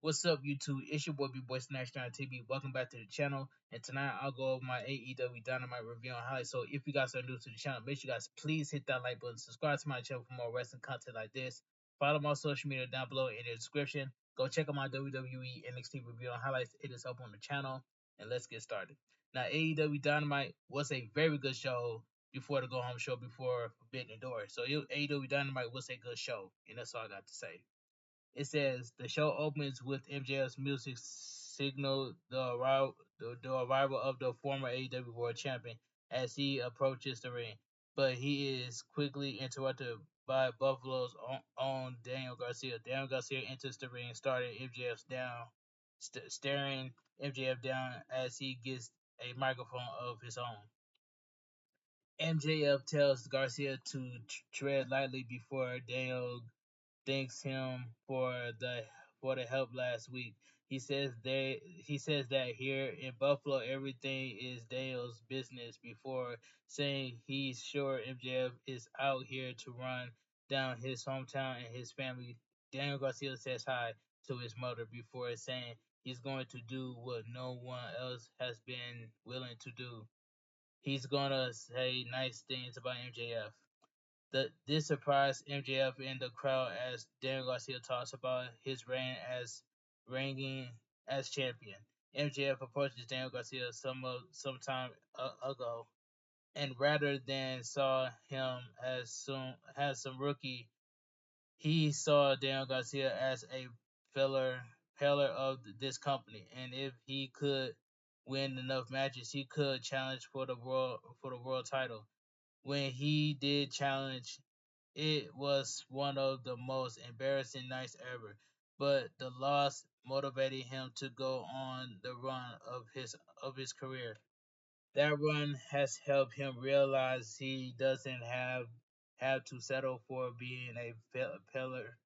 What's up, YouTube? It's your boy Bigboysnacksjonnytv. Welcome back to the channel. And tonight I'll go over my AEW Dynamite review on highlights. So if you guys are new to the channel, make sure you guys please hit that like button, subscribe to my channel for more wrestling content like this. Follow my social media down below in the description. Go check out my WWE NXT review on highlights. It is up on the channel. And let's get started. Now, AEW Dynamite was a very good show before the go home show before Forbidden Door. So AEW Dynamite was a good show, and that's all I got to say. It says the show opens with MJF's music signal the arrival of the former AEW World Champion as he approaches the ring, but he is quickly interrupted by Buffalo's own Daniel Garcia. Daniel Garcia enters the ring, starting MJF's down, staring MJF down as he gets a microphone of his own. MJF tells Garcia to tread lightly before Daniel thanks him for the help last week. He says that here in Buffalo everything is Dale's business before saying he's sure MJF is out here to run down his hometown and his family. Daniel Garcia says hi to his mother before saying he's going to do what no one else has been willing to do. He's gonna say nice things about MJF. This surprised MJF in the crowd as Daniel Garcia talks about his reigning as champion. MJF approaches Daniel Garcia some time ago, and rather than saw him as some rookie, he saw Daniel Garcia as a pillar of this company, and if he could win enough matches, he could challenge for the world title. When he did challenge, it was one of the most embarrassing nights ever, but the loss motivated him to go on the run of his career. That run has helped him realize he doesn't have to settle for being a pillar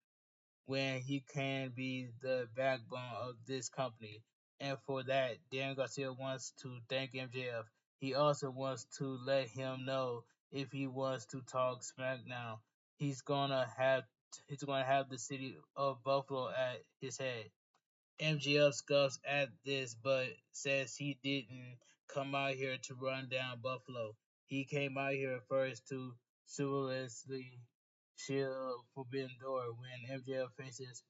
when he can be the backbone of this company. And for that, Dan Garcia wants to thank MJF. He also wants to let him know if he wants to talk SmackDown, he's gonna have the city of Buffalo at his head. MJF scoffs at this but says he didn't come out here to run down Buffalo. He came out here first to seriously shield Forbidden Door when MJF faces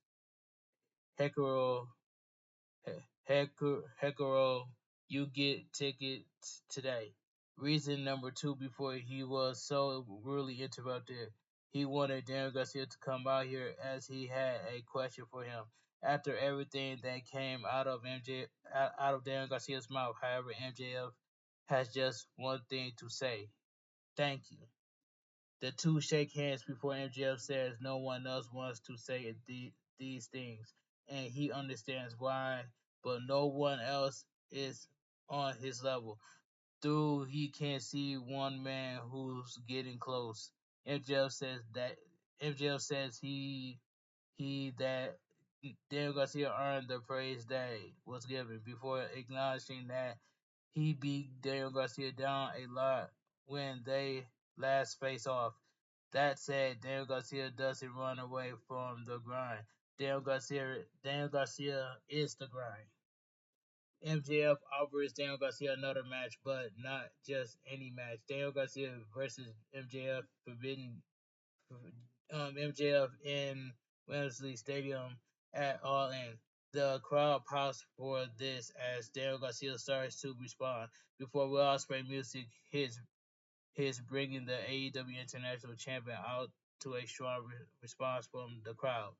Hikaru. Hikaru, you get tickets today. Reason number two, before he was so rudely interrupted, he wanted Daniel Garcia to come out here as he had a question for him. After everything that came out of Daniel Garcia's mouth, however, MJF has just one thing to say: thank you. The two shake hands before MJF says no one else wants to say these things, and he understands why, but no one else is on his level. Through he can see one man who's getting close. MJF says he that Daniel Garcia earned the praise that was given before acknowledging that he beat Daniel Garcia down a lot when they last faced off. That said, Daniel Garcia doesn't run away from the grind. Daniel Garcia is the grind. MJF offers Daniel Garcia another match, but not just any match. Daniel Garcia versus MJF MJF in Wembley Stadium at All In. The crowd pops for this as Daniel Garcia starts to respond before Will Ospreay music hits, bringing the AEW International Champion out to a strong response from the crowd.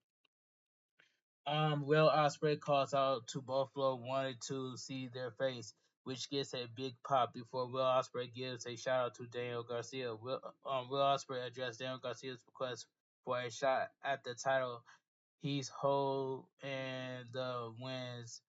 Will Ospreay calls out to Buffalo, wanted to see their face, which gets a big pop before Will Ospreay gives a shout out to Daniel Garcia. Will Ospreay addressed Daniel Garcia's request for a shot at the title he's hold and the wins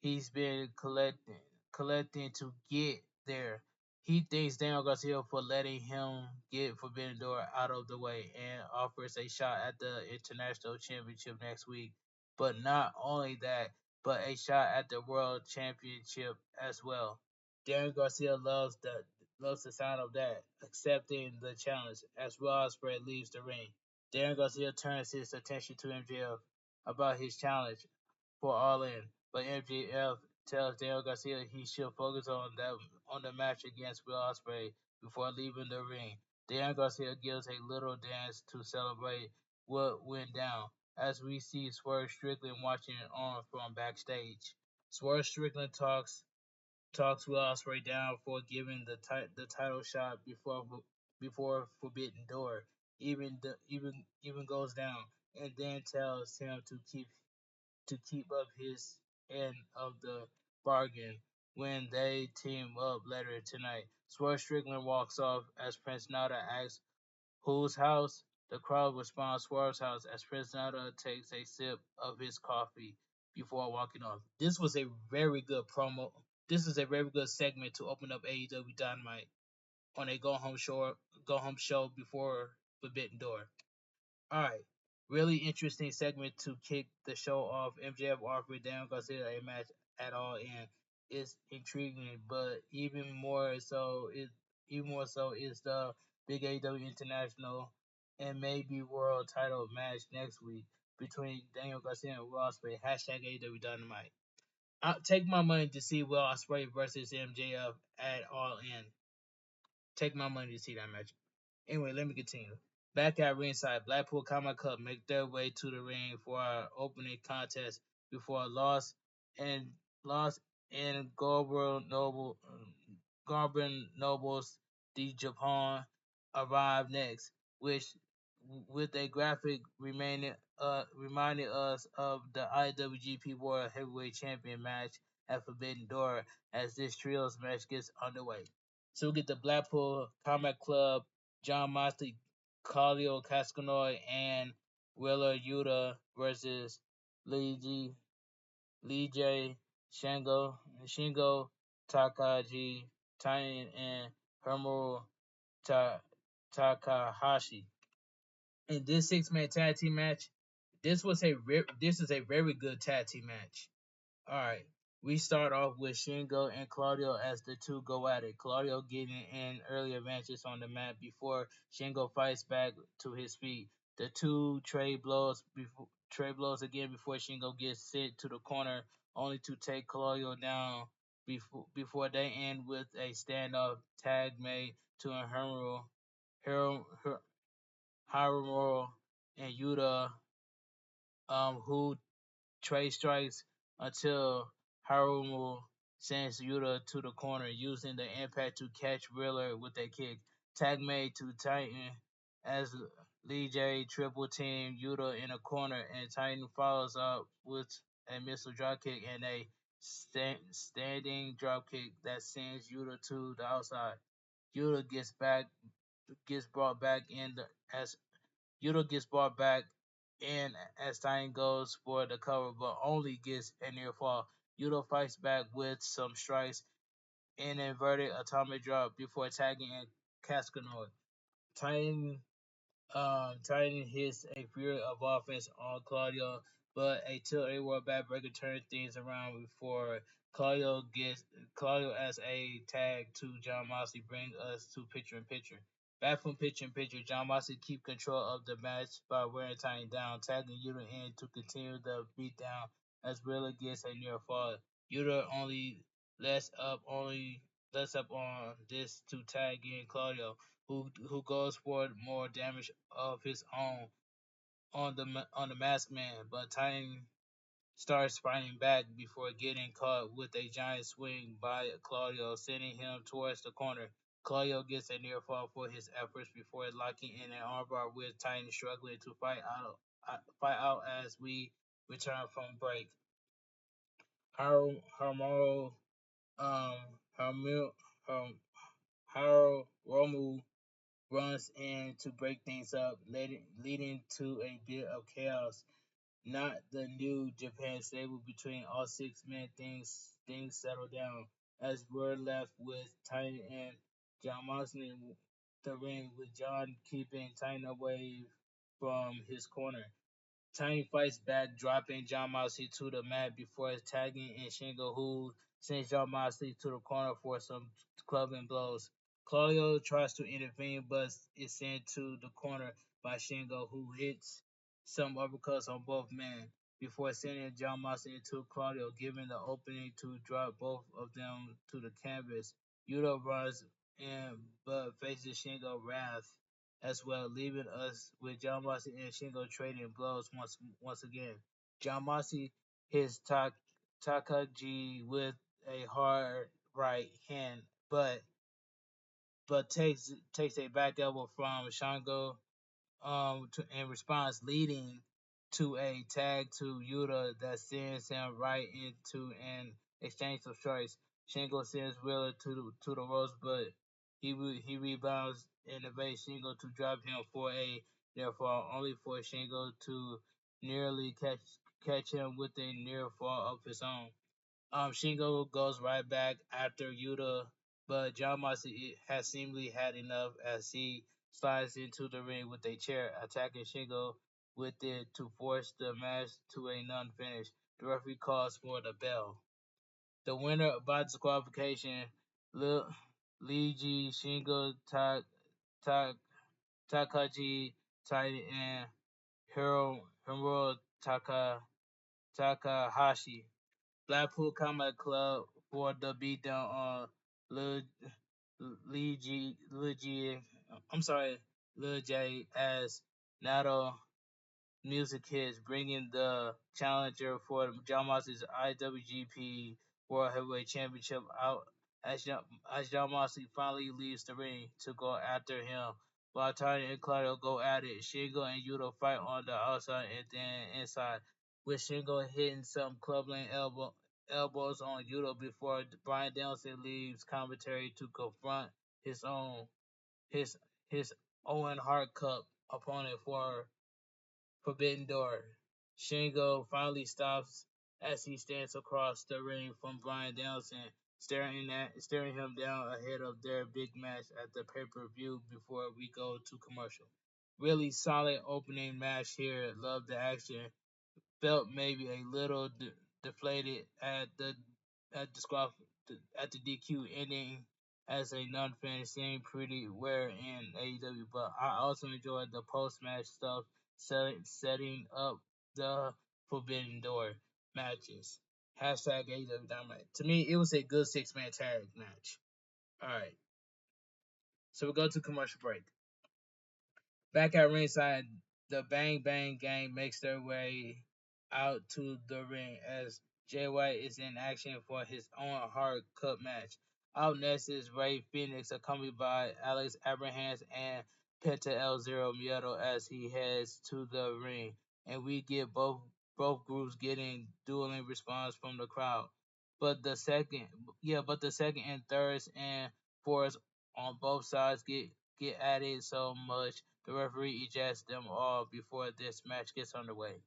he's been collecting to get there. He thanks Daniel Garcia for letting him get Forbidden Door out of the way and offers a shot at the International Championship next week. But not only that, but a shot at the World Championship as well. Daniel Garcia loves the sound of that, accepting the challenge as Will Ospreay leaves the ring. Daniel Garcia turns his attention to MJF about his challenge for All In, but MJF tells Daniel Garcia he should focus on the match against Will Ospreay before leaving the ring. Daniel Garcia gives a little dance to celebrate what went down, as we see Swerve Strickland watching it on from backstage. Swerve Strickland talks Will Ospreay down for giving the title shot before Forbidden Door even goes down, and then tells him to keep up his end of the bargain when they team up later tonight. Swerve Strickland walks off as Prince Nada asks whose house. The crowd responds Swerve's house as Prince Nada takes a sip of his coffee before walking off. This was a very good promo. This is a very good segment to open up AEW Dynamite on a go home show before Forbidden Door. All right. Really interesting segment to kick the show off. MJF offered Daniel Garcia a match at all, and it's intriguing. But even more so is the big AEW International and maybe World Title match next week between Daniel Garcia and Will Ospreay. Hashtag AEW Dynamite. I'll take my money to see Will Ospreay versus MJF at All In. Take my money to see that match. Anyway, let me continue. Back at ringside, Blackpool Combat Club make their way to the ring for our opening contest before and Lost and Gorbin Nobles de Japan arrive next, which with a graphic reminding us of the IWGP World Heavyweight Champion match at Forbidden Door as this trios match gets underway. So we get the Blackpool Combat Club, John Moxley, Claudio Cascanoy, and Wheeler Yuta versus Lee J, Shingo Takagi, Titan, and Hiromu Ta- Takahashi. In this six-man tag team match, this is a very good tag team match. All right. We start off with Shingo and Claudio as the two go at it. Claudio getting in early advances on the mat before Shingo fights back to his feet. The two trade blows again before Shingo gets sent to the corner, only to take Claudio down before they end with a standoff tag made to Hiromu, Hiromu and Yuta, who trade strikes until Hiromu sends Yuta to the corner, using the impact to catch Wheeler with a kick. Tag made to Titan as Lee J triple team Yuta in a corner, and Titan follows up with a missile dropkick and a standing dropkick that sends Yuta to the outside. Yuta gets brought back in the, as Yuta gets brought back in as Stein goes for the cover, but only gets a near fall. Yuta fights back with some strikes and inverted atomic drop before tagging in Cascanoid. Titan Titan hits a fury of offense on Claudio, but a tilt a world backbreaker turns things around before Claudio as a tag to John Moxley bring us to picture in picture. Back from picture in picture, John Moxley keep control of the match by wearing Titan down, tagging Yuta in to continue the beatdown as Wheeler gets a near fall. Yuta only lets up on this to tag in Claudio, who goes for more damage of his own on the masked man, but Titan starts fighting back before getting caught with a giant swing by Claudio, sending him towards the corner. Claudio gets a near fall for his efforts before locking in an armbar with Titan struggling to fight out as we return from break. Harold um Harold Romu runs in to break things up, leading to a bit of chaos. Not the new Japan stable between all six men. Things settle down as we're left with Titan and John Moxley in the ring, with John keeping Titan away from his corner. Tiny fights back, dropping John Moxley to the mat before tagging in Shingo, who sends John Moxley to the corner for some clubbing blows. Claudio tries to intervene, but is sent to the corner by Shingo, who hits some uppercuts on both men. before sending John Moxley into Claudio, giving the opening to drop both of them to the canvas. Yuta runs in but faces Shingo Wrath as well, leaving us with John Moxley and Shingo trading blows once again. John Moxley hits Takagi with a hard right hand, but takes a back elbow from Shango in response, leading to a tag to Yuta that sends him right into an exchange of strikes. Shingo sends Wheeler to the ropes, but he rebounds and evades Shingo to drop him for a near fall, only for Shingo to nearly catch him with a near fall of his own. Shingo goes right back after Yuta, but John Moxley has seemingly had enough as he slides into the ring with a chair, attacking Shingo with it to force the match to a non-finish. The referee calls for the bell. The winner by disqualification, Leiji Shingo Ta- Takaji Tai and Hiro Takahashi. Blackpool Combat Club for the beatdown on Lil Lil G. I'm sorry, Lil J as Nato Music Hits, bringing the challenger for John Moxley's IWGP World Heavyweight Championship out as John Moxley finally leaves the ring to go after him. While Tony and Claudio go at it, Shingo and Yuta fight on the outside and then inside, with Shingo hitting some clubbing elbows on Yuta before Brian Danielson leaves commentary to confront his own his his Owen Hart Cup opponent for Forbidden Door. Shingo finally stops as he stands across the ring from Brian Danielson, staring him down ahead of their big match at the pay-per-view before we go to commercial. Really solid opening match here. Love the action. Felt maybe a little deflated at at the DQ ending as a non-fan seemed pretty rare in AEW, but I also enjoyed the post-match stuff, setting up the Forbidden Door matches. Hashtag AEW Dynamite. To me, it was a good six-man tag match. All right, so we go to commercial break. Back at ringside, the Bang Bang Gang makes their way out to the ring as Jay White is in action for his own Hard Cup match. Out next is Ray Phoenix, accompanied by Alex Abrahams and Penta El Zero Miedo as he heads to the ring, and we get both groups getting dueling response from the crowd. But the second and thirds and fourths on both sides get added so much the referee ejects them all before this match gets underway.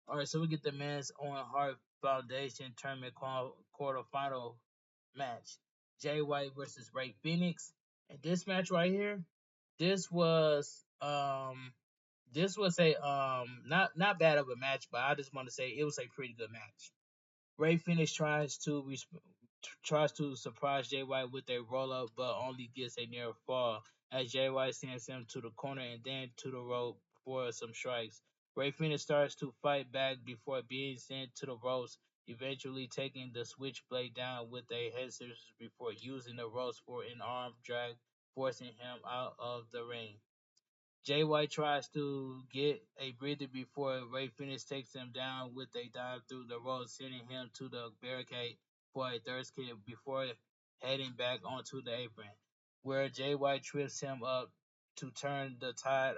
All right, so we get the men's Owen Hart Foundation tournament quarterfinal match: Jay White versus Ray Phoenix. And this match right here, this was a not bad of a match, but I just want to say it was a pretty good match. Ray Phoenix tries to surprise Jay White with a roll up, but only gets a near fall as Jay White sends him to the corner and then to the rope for some strikes. Ray Phoenix starts to fight back before being sent to the ropes, eventually taking the switchblade down with a head scissors before using the ropes for an arm drag, forcing him out of the ring. Jay White tries to get a breather before Ray Phoenix takes him down with a dive through the ropes, sending him to the barricade for a third kick before heading back onto the apron, where Jay White trips him up to turn the tide.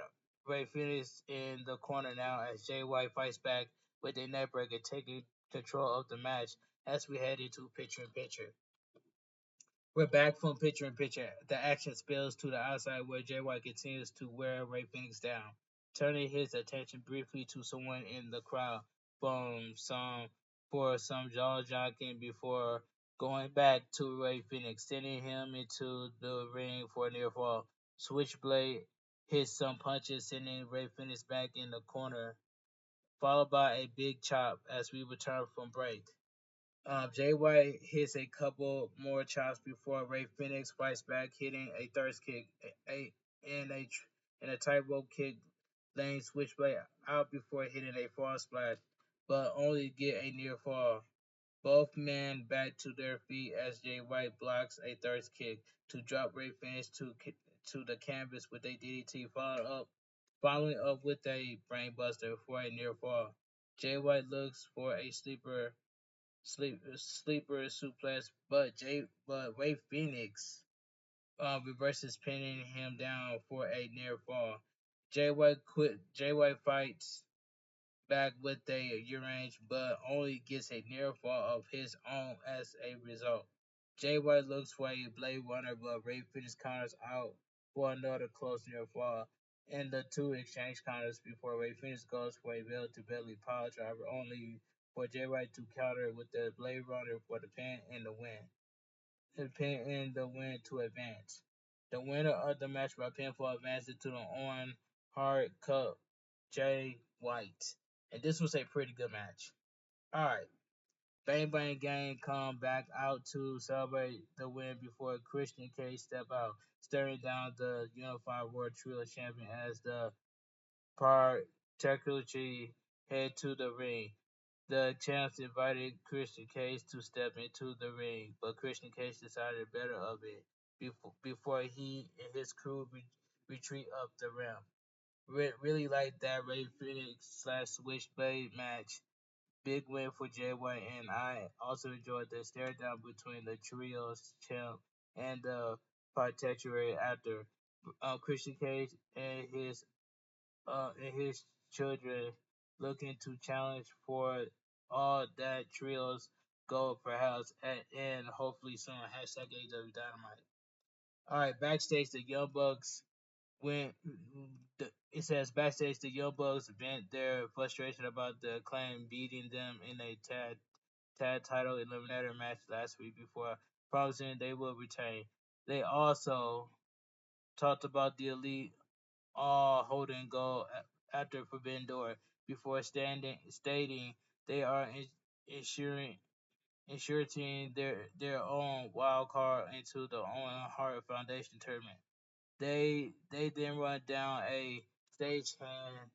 Ray Phoenix in the corner now as Jay White fights back with a neckbreaker, taking control of the match as we head into picture in picture. We're back from picture in picture. The action spills to the outside where Jay White continues to wear Ray Phoenix down, turning his attention briefly to someone in the crowd for some jaw jacking before going back to Ray Phoenix, sending him into the ring for a near fall. Switchblade hits some punches, sending Ray Phoenix back in the corner, followed by a big chop as we return from break. Jay White hits a couple more chops before Ray Phoenix fights back, hitting a thirst kick and a tightrope kick, laying Switchblade out before hitting a fall splash. but only get a near fall. Both men back to their feet as Jay White blocks a thirst kick to drop Ray Finish to the canvas with a DDT, following up with a brainbuster for a near fall. Jay White looks for a sleeper suplex, but Ray Phoenix reverses, pinning him down for a near fall. Jay White fights back with a range, but only gets a near fall of his own as a result. Jay White looks for a Blade Runner, but Ray Phoenix counters out for another close near fall, and the two exchange counters before Ray Phoenix goes for a belly to belly power driver, only for Jay White to counter with the Blade Runner for the pin and the win. The pin and the win to advance. The winner of the match by pinfall advances to the Owen Hart Cup, Jay White. And this was a pretty good match. Alright. Bang Bang Gang come back out to celebrate the win before Christian Cage step out, staring down the Unified World Trio Champion as the particularly head to the ring. The champs invited Christian Cage to step into the ring, but Christian Cage decided better of it before he and his crew retreat up the ramp. Really like that Ray Phoenix slash Switchblade match. Big win for Jay White, and I also enjoyed the stare down between the trios champ and the Protectorate after Christian Cage and his children looking to challenge for all that trios go perhaps and hopefully soon. Hashtag AEW Dynamite. All right, backstage the Young Bucks when it says backstage the Young Bucks vent their frustration about the Acclaim beating them in a tag title eliminator match last week before promising they will retain. They also talked about the Elite all holding gold after Forbidden Door before stating they are ensuring ensuring their own wild card into the Owen Hart Foundation tournament. They then run down a stagehand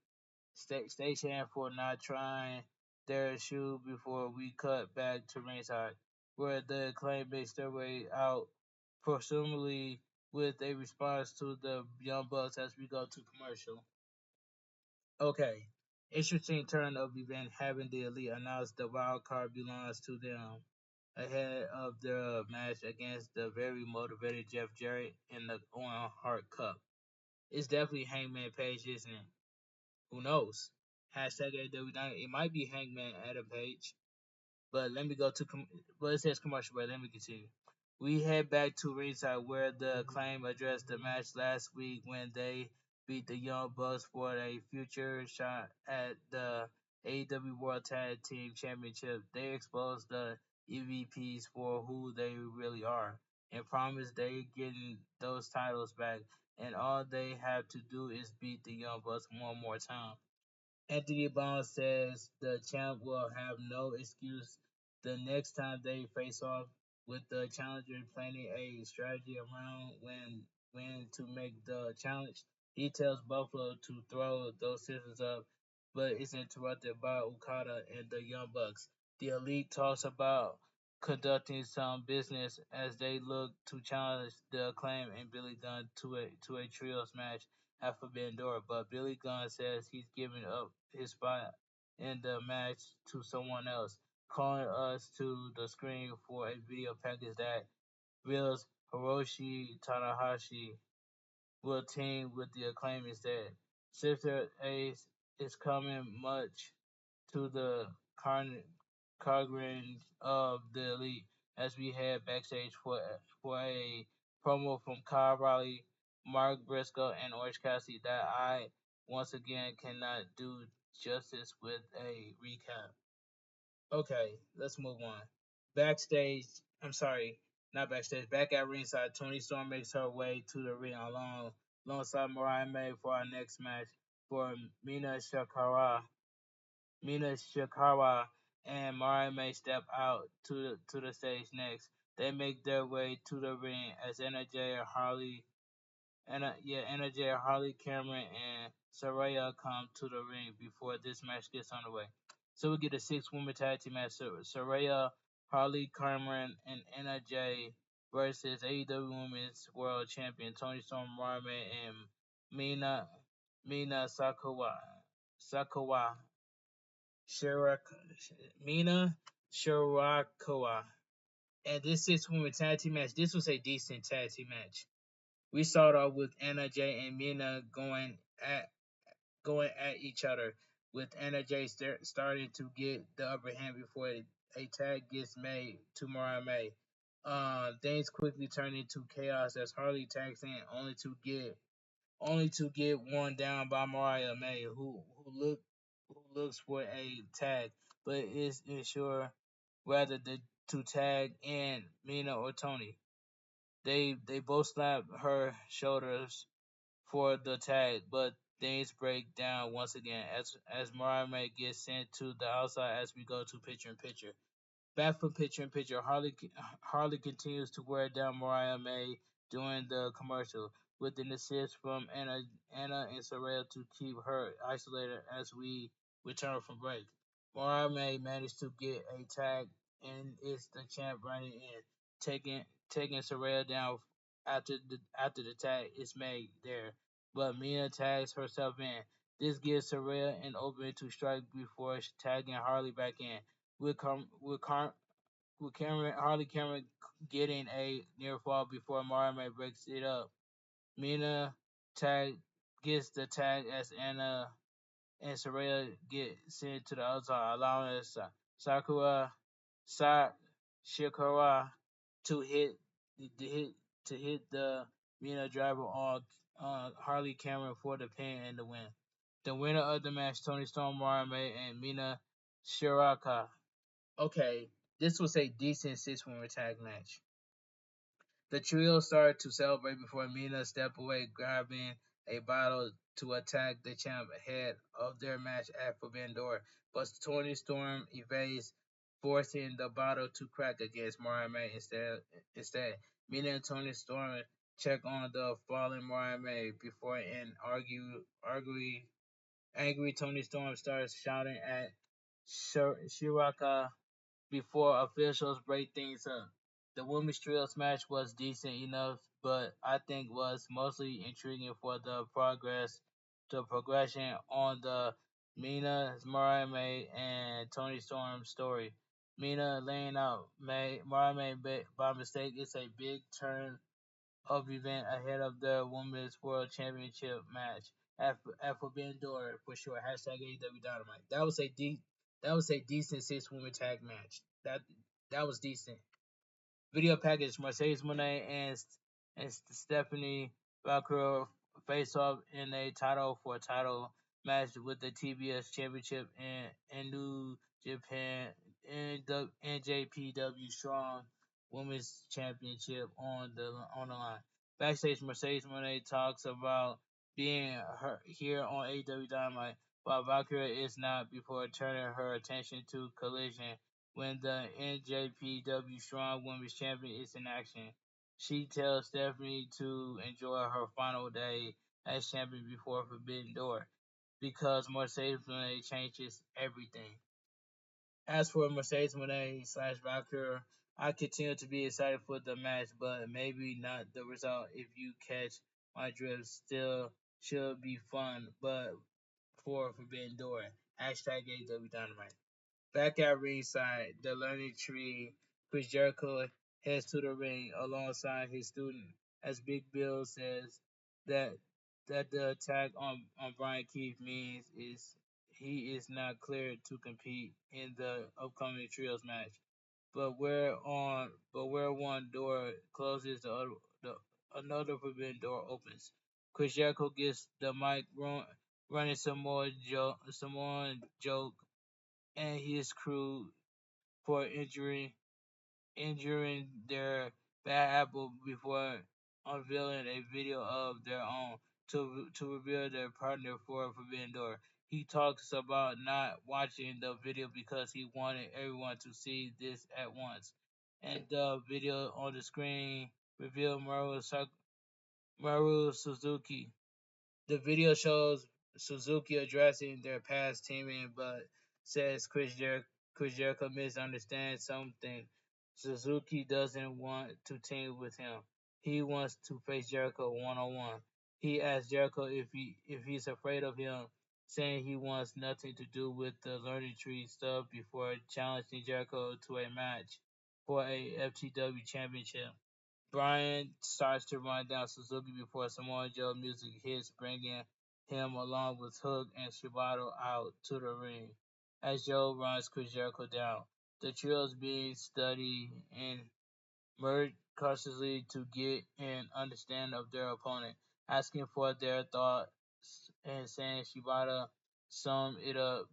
stagehand for not trying their shoe before we cut back to ringside, where the Acclaim makes their way out, presumably with a response to the Young Bucks as we go to commercial. Okay. Interesting turn of event having the Elite announce the wild card belongs to them ahead of their match against the very motivated Jeff Jarrett in the Owen Hart Cup. It's definitely Hangman Page, isn't it? Who knows? Hashtag AEW Dynamite. It might be Hangman Adam Page. But let me go to well, it says commercial break. Let me continue. We head back to ringside where the Acclaim addressed the match last week when they beat the Young Bucks for a future shot at the AEW World Tag Team Championship. They exposed the EVPs for who they really are and promise they getting those titles back. And all they have to do is beat the Young Bucks one more time. Anthony Bond says the champ will have no excuse the next time they face off, with the challenger planning a strategy around when to make the challenge. He tells Buffalo to throw those scissors up, but is interrupted by Okada and the Young Bucks. The Elite talks about conducting some business as they look to challenge the Acclaim and Billy Gunn to a trios match at Forbidden Door, but Billy Gunn says he's giving up his spot in the match to someone else, calling us to the screen for a video package that reveals Hiroshi Tanahashi will team with the Acclaim instead. Sister Ace is coming much to the chagrin of the Elite as we head backstage for a promo from Kyle Riley, Mark Briscoe, and Orange Cassidy that I once again cannot do justice with a recap. Okay, let's move on. Backstage, I'm sorry, not backstage. Back at ringside, Tony Storm makes her way to the ring alongside Mariah May for our next match for Mina Shikara and Mariah May step out to the stage next. They make their way to the ring as NJ, Harley Cameron, and Saraya come to the ring before this match gets underway. So we get a six-woman tag team match: Saraya, Harley Cameron, and Anna Jay versus AEW Women's World Champion Tony Storm, Marame, and Mina Mina Sakawa Shiraka, Mina Shirakawa. And this six-woman tag team match, this was a decent tag team match. We started off with Anna Jay and Mina going at each other, with Anna Jay starting to get the upper hand before a tag gets made to Mariah May. Things quickly turn into chaos as Harley tags in, only to get worn down by Mariah May, who looks for a tag, but is unsure whether to tag in Mina or Tony. They both slap her shoulders for the tag, but things break down once again as Mariah May gets sent to the outside as we go to picture in picture. Back from picture in picture, Harley continues to wear down Mariah May during the commercial, with an assist from Anna and Soraya to keep her isolated as we return from break. Mariah May managed to get a tag, and it's the champ running in, taking Soraya down after the tag is made there. But Mina tags herself in. This gives Soraya an opening to strike before tagging Harley back in with Cameron Harley Cameron getting a near fall before Mariah breaks it up. Mina tag gets the tag as Anna and Soraya get sent to the outside, allowing Sakura Sa Shikara to hit the Mina driver on Harley Cameron for the pin and the win. The winner of the match, Tony Storm, Mariah and Mina Shiraka. Okay, this was a decent six-woman tag match. The trio started to celebrate before Mina stepped away, grabbing a bottle to attack the champ ahead of their match at Forbidden Door, but Tony Storm evades, forcing the bottle to crack against Mariah May instead. Mina and Tony Storm check on the fallen Mariah May before an angry Tony Storm starts shouting at Shiraka before officials break things up. The women's trios match was decent enough, but I think was mostly intriguing for the progression on the Mina, Mariah May, and Tony Storm story. Mina laying out Mariah May by mistake is a big turn of event ahead of the Women's World Championship match at Forbidden Door for sure. Hashtag AEW Dynamite. That was a decent six-woman tag match. That was decent. Video package: Mercedes Moné and Stephanie Valkyrie face off in a title match with the TBS Championship and New Japan and the NJPW Strong Women's Championship on the line. Backstage, Mercedes Moné talks about being here on AEW Dynamite, while Valkyrie is not, before turning her attention to Collision when the NJPW Strong Women's Champion is in action. She tells Stephanie to enjoy her final day as champion before Forbidden Door, because Mercedes Moné changes everything. As for Mercedes Moné slash Valkyrie, I continue to be excited for the match, but maybe not the result. If you catch my drift, still should be fun, but for Forbidden Door. Hashtag AW Dynamite. Back at ringside, the learning tree, Chris Jericho heads to the ring alongside his student, as Big Bill says that the attack on Brian Keith means is he is not cleared to compete in the upcoming trios match. But where one door closes, another forbidden door opens. Chris Jericho gets the mic, running some more joke and his crew for injuring their bad apple before unveiling a video of their own to reveal their partner for Forbidden Door. He talks about not watching the video because he wanted everyone to see this at once. And the video on the screen revealed Maru Suzuki. The video shows Suzuki addressing their past teaming, but says Chris Jericho misunderstands something. Suzuki doesn't want to team with him. He wants to face Jericho one on one. He asks Jericho if he's afraid of him, saying he wants nothing to do with the learning tree stuff before challenging Jericho to a match for a FTW championship. Brian starts to run down Suzuki before Samoa Joe music hits, bringing him along with Hook and Shibata out to the ring. As Joe runs Chris Jericho down, the trio's being studied and merge cautiously to get an understanding of their opponent, asking for their thoughts and saying Shibata sum it up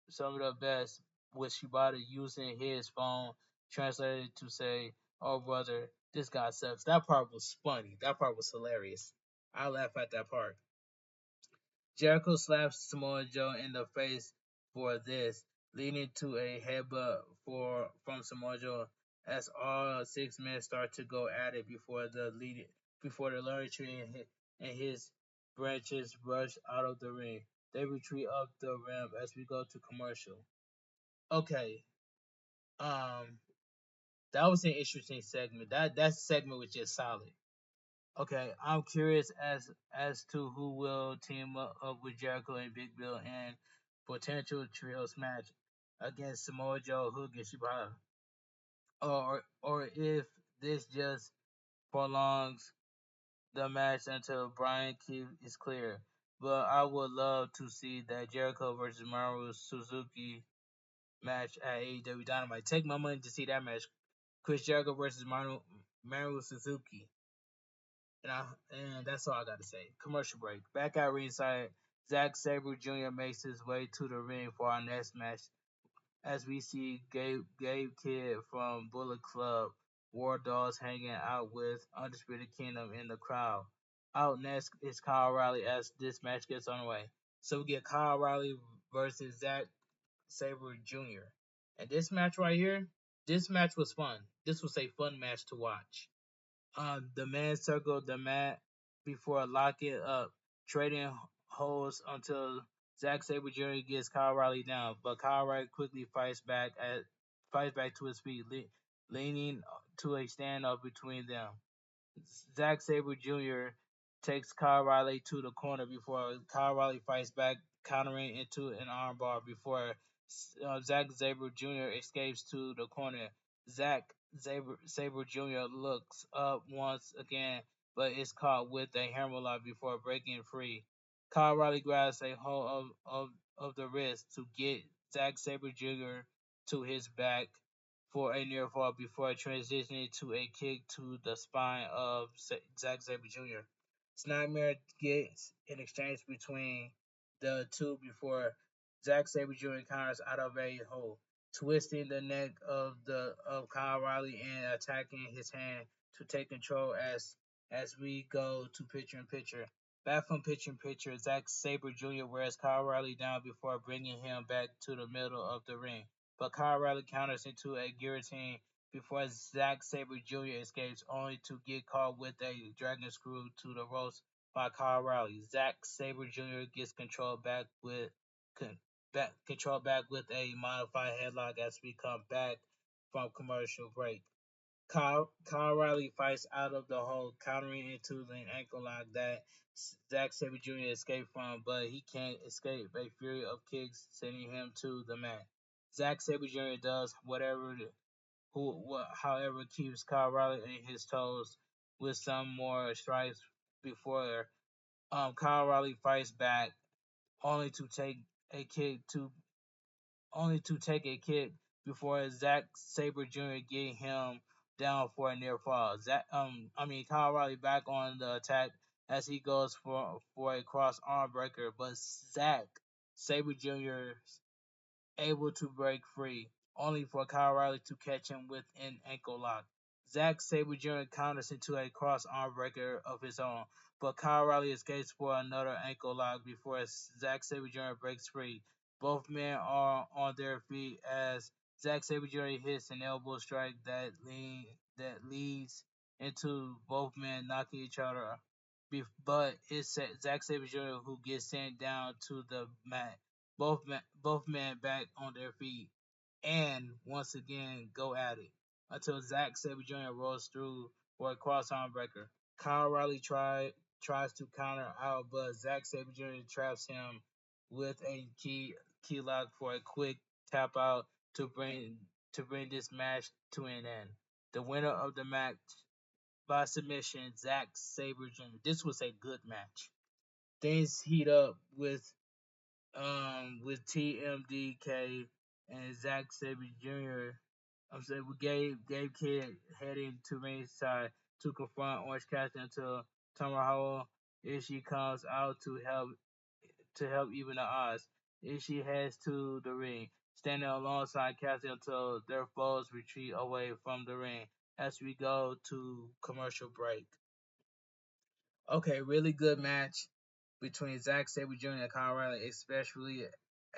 sum it up best with Shibata using his phone translated to say, "Oh brother, this guy sucks." That part was funny. That part was hilarious. I laugh at that part. Jericho slaps Samoa Joe in the face for this, leading to a headbutt from Samoa Joe as all six men start to go at it before the Larry Tree and his branches rush out of the ring. They retreat up the ramp as we go to commercial. Okay, um, that was an interesting segment. That segment was just solid. Okay, I'm curious as to who will team up with Jericho and Big Bill in potential trios match against Samoa Joe, Hook, and Shibata, or if this just prolongs the match until Brian Keith is clear. But I would love to see that Jericho versus Maru Suzuki match at AEW Dynamite. Take my money to see that match. Chris Jericho versus Maru Suzuki. And, and that's all I got to say. Commercial break. Back at ringside, Zack Sabre Jr. makes his way to the ring for our next match as we see Gabe Kidd from Bullet Club, War Dogs hanging out with Undisputed Kingdom in the crowd. Out next is Kyle Riley as this match gets underway. So we get Kyle Riley versus Zack Sabre Jr. And this match right here, this match was fun. This was a fun match to watch. The man circled the mat before locking up, trading holds until Zack Sabre Jr. gets Kyle Riley down, but Kyle Riley quickly fights back to his feet, leaning to a standoff between them. Zack Sabre Jr. takes Kyle Riley to the corner before Kyle Riley fights back, countering into an armbar before Zack Sabre Jr. escapes to the corner. Sabre Jr. looks up once again, but is caught with a hammerlock before breaking free. Kyle Riley grabs a hold of the wrist to get Zack Sabre Jr. to his back for a near fall before transitioning to a kick to the spine of Zack Sabre Jr. Nightmare gets an exchange between the two before Zack Sabre Jr. counters out of a hole, twisting the neck of Kyle Riley and attacking his hand to take control as we go to picture in picture. Back from picture in picture, Zack Sabre Jr. wears Kyle Riley down before bringing him back to the middle of the ring, but Kyle Riley counters into a guillotine before Zack Sabre Jr. escapes, only to get caught with a dragon screw to the ropes by Kyle Riley. Zack Sabre Jr. gets con- control back with a modified headlock as we come back from commercial break. Kyle Riley fights out of the hole, countering into the ankle lock that Zack Sabre Jr. escaped from, but he can't escape a fury of kicks, sending him to the mat. Zack Sabre Jr. does however, keeps Kyle Riley on his toes with some more strikes before Kyle Riley fights back, only to take a kick to only to take a kick before Zack Sabre Jr. get him down for a near fall. Kyle Riley back on the attack as he goes for a cross arm breaker, but Zack Sabre Jr. able to break free, only for Kyle Riley to catch him with an ankle lock. Zack Sabre Jr. counters into a cross arm breaker of his own, but Kyle Riley escapes for another ankle lock before Zack Sabre Jr. breaks free. Both men are on their feet as Zack Sabre Jr. hits an elbow strike that leads into both men knocking each other. But it's Zack Sabre Jr. who gets sent down to the mat both men back on their feet and once again go at it until Zack Sabre Jr. rolls through for a crossarm breaker. Kyle Riley tries to counter out, but Zack Sabre Jr. traps him with a key lock for a quick tap out to bring this match to an end. The winner of the match by submission, Zack Sabre Jr. This was a good match. Things heat up with TMDK and Zack Sabre Jr. I'm saying with Gabe Kidd heading to ringside to confront Orange Cassidy until Tomohiro Ishii comes out to help even the odds. Ishii heads to the ring, standing alongside Cassidy until their foes retreat away from the ring as we go to commercial break. Okay, really good match between Zack Sabre Jr. and Kyle Riley, especially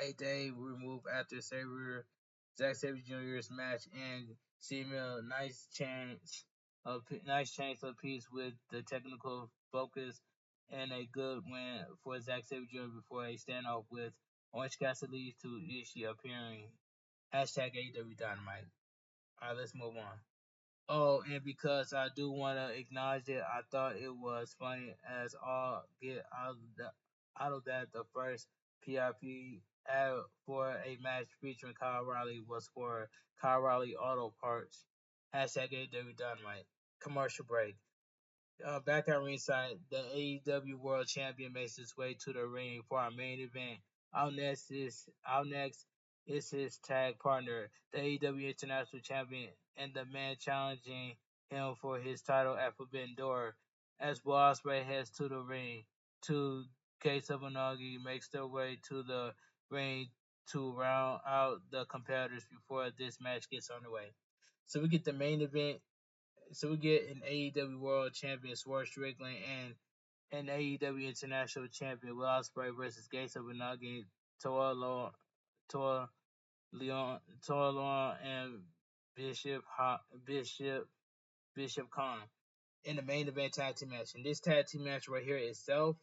a day removed after Zack Sabre Jr.'s match, and seeing a nice change of peace with the technical focus and a good win for Zack Sabre Jr. before a standoff with Orange Cassidy leads to Ishii appearing. Hashtag AEW Dynamite. All right, let's move on. Oh, and because I do want to acknowledge it, I thought it was funny as all get out of that the first PIP ad for a match featuring Kyle Riley was for Kyle Riley Auto Parts. Hashtag AW Dynamite. Commercial break. Back at ringside, the AEW World Champion makes his way to the ring for our main event. Out next is his tag partner, the AEW International Champion, and the man challenging him for his title at Forbidden Door. As Will Ospreay heads to the ring, two Gates of Onagi makes their way to the ring to round out the competitors before this match gets underway. So we get the main event, so we get an AEW World Champion Swerve Strickland and an AEW International Champion Will Ospreay versus Gates of Unagi, Toa Leon, and Bishop Bishop Khan in the main event tag team match. And this tag team match right here itself,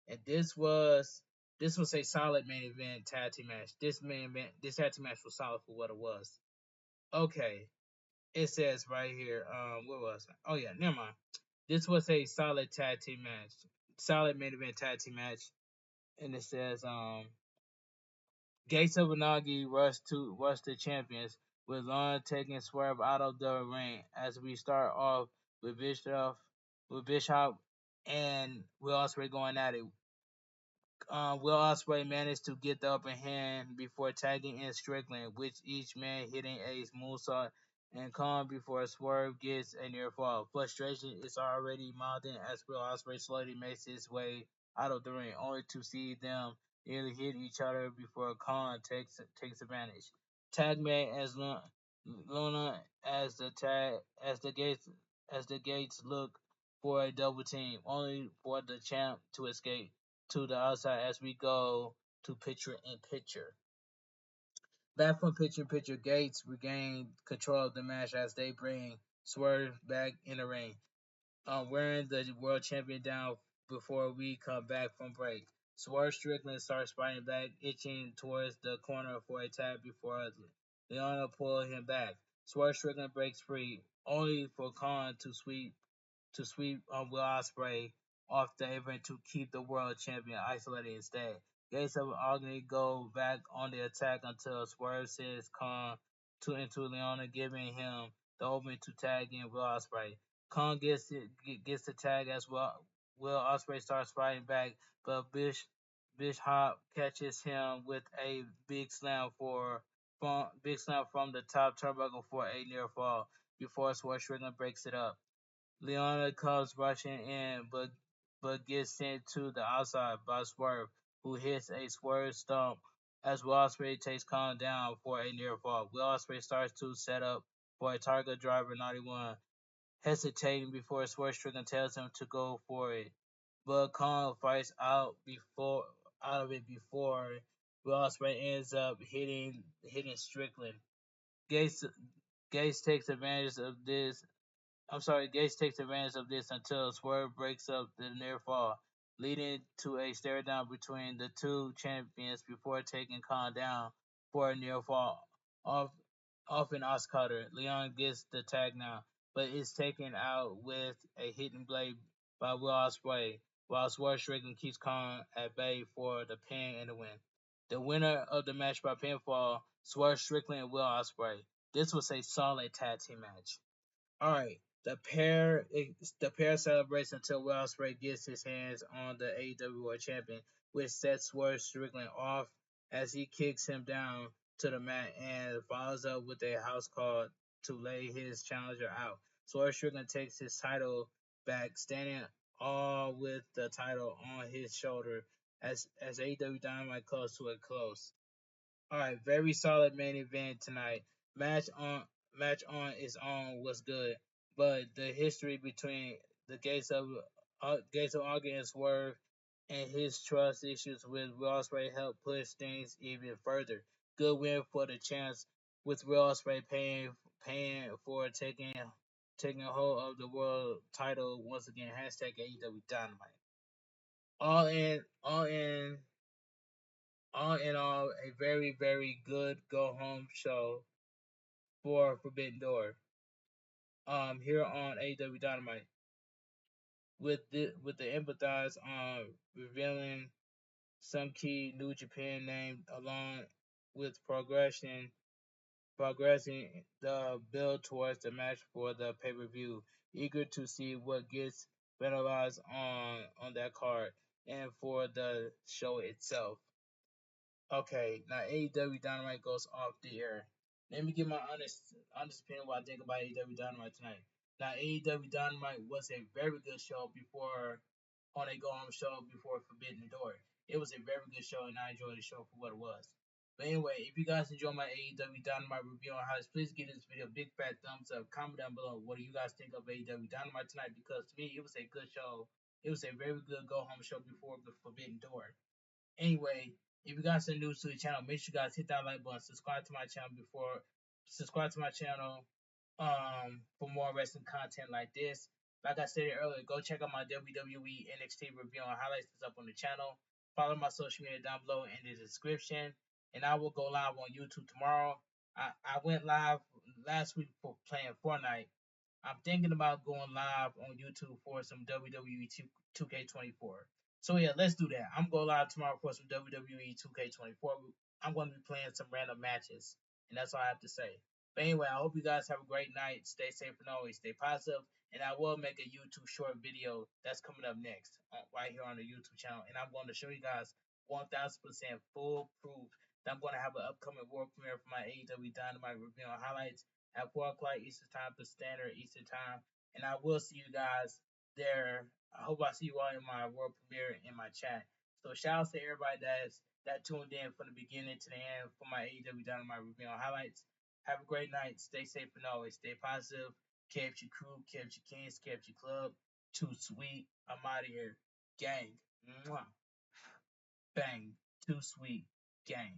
and this was a solid main event tag team match. This tag team match was solid for what it was. Okay, it says right here, what was it? Oh yeah, never mind. This was a solid tag team match, solid main event tag team match, and it says Gates of Unagi rush the champions with Lon taking Swerve out of the ring as we start off with Bishop and Will Ospreay going at it. Will Ospreay managed to get the upper hand before tagging in Strickland, with each man hitting a moonsault and calm before Swerve gets a near fall. Frustration is already mounting as Will Ospreay slowly makes his way out of the ring, only to see them nearly hit each other before Khan takes advantage. Tag made as Luna as the gates look for a double team, only for the champ to escape to the outside as we go to picture in picture. Back from picture in picture, Gates regain control of the match as they bring Swerve back in the ring, wearing the world champion down before we come back from break. Swerve Strickland starts fighting back, itching towards the corner for a tap before Leona pull him back. Swerve Strickland breaks free, only for Khan to sweep Will Ospreay off the apron to keep the world champion isolated instead. Gates of Agni go back on the attack until Swerve sends Khan into Leona, giving him the opening to tag in Will Ospreay. Khan gets the tag as well. Will Ospreay starts fighting back, but Bishop catches him with a big slam from the top turnbuckle for a near fall before Swerve Strickland breaks it up. Leona comes rushing in, but gets sent to the outside by Swerve, who hits a Swerve stomp as Will Ospreay takes Khan down for a near fall. Will Ospreay starts to set up for a target driver 91, hesitating before Swerve Strickland tells him to go for it. But Khan fights out of it before Will Ospreay ends up hitting Strickland. Gates Gates takes advantage of this Gates takes advantage of this until Swerve breaks up the near fall. leading to a stare down between the two champions before taking Khan down for a near fall. Off, off an Oscar, Leon gets the tag now, but is taken out with a hidden blade by Will Ospreay, while Swerve Strickland keeps Khan at bay for the pin and the win. The winner of the match by pinfall, Swerve Strickland and Will Ospreay. This was a solid tag team match. All right, the pair celebrates until Will Ospreay gets his hands on the AEW World Champion, which sets Swerve Strickland off as he kicks him down to the mat and follows up with a house call to lay his challenger out. Swerve Strickland takes his title back, standing all with the title on his shoulder as AEW Dynamite comes to a close. All right, very solid main event tonight. Match on match on its own was good, but the history between the Gates of August and Swerve and his trust issues with Will Ospreay helped push things even further. Good win for the champs with Will Ospreay paying for taking a hold of the world title once again. Hashtag AEW Dynamite. All in all, a very, very good go home show for Forbidden Door. Here on AEW Dynamite with the empathize on revealing some key New Japan names along with progressing the build towards the match for the pay per view. Eager to see what gets finalized on that card and for the show itself. Okay, now AEW Dynamite goes off the air. Let me give my honest opinion what I think about AEW Dynamite tonight. Now AEW Dynamite was a very good show before on a go home show before Forbidden Door. It was a very good show and I enjoyed the show for what it was. But anyway, if you guys enjoy my AEW Dynamite review on highlights, please give this video a big fat thumbs up. Comment down below what do you guys think of AEW Dynamite tonight because to me it was a good show. It was a very good go home show before the Forbidden Door. Anyway, if you guys are new to the channel, make sure you guys hit that like button, subscribe to my channel for more wrestling content like this. Like I said earlier, go check out my WWE NXT review and highlights that's up on the channel. Follow my social media down below in the description. And I will go live on YouTube tomorrow. I went live last week for playing Fortnite. I'm thinking about going live on YouTube for some WWE 2K24. So yeah, let's do that. I'm going live tomorrow for some WWE 2K24. I'm going to be playing some random matches, and that's all I have to say. But anyway, I hope you guys have a great night. Stay safe and always stay positive. And I will make a YouTube short video that's coming up next, right here on the YouTube channel. And I'm going to show you guys 1000% full proof that I'm going to have an upcoming world premiere for my AEW Dynamite review and highlights at 4 o'clock Eastern Time, the Standard Eastern Time. And I will see you guys there. I hope I see you all in my world premiere in my chat. So shout out to everybody that tuned in from the beginning to the end for my AEW Dynamite review and highlights. Have a great night. Stay safe and always stay positive. KFG crew, KFG Kings, KFG Club. Too sweet. I'm out of here. Gang. Mwah. Bang. Too sweet. Gang.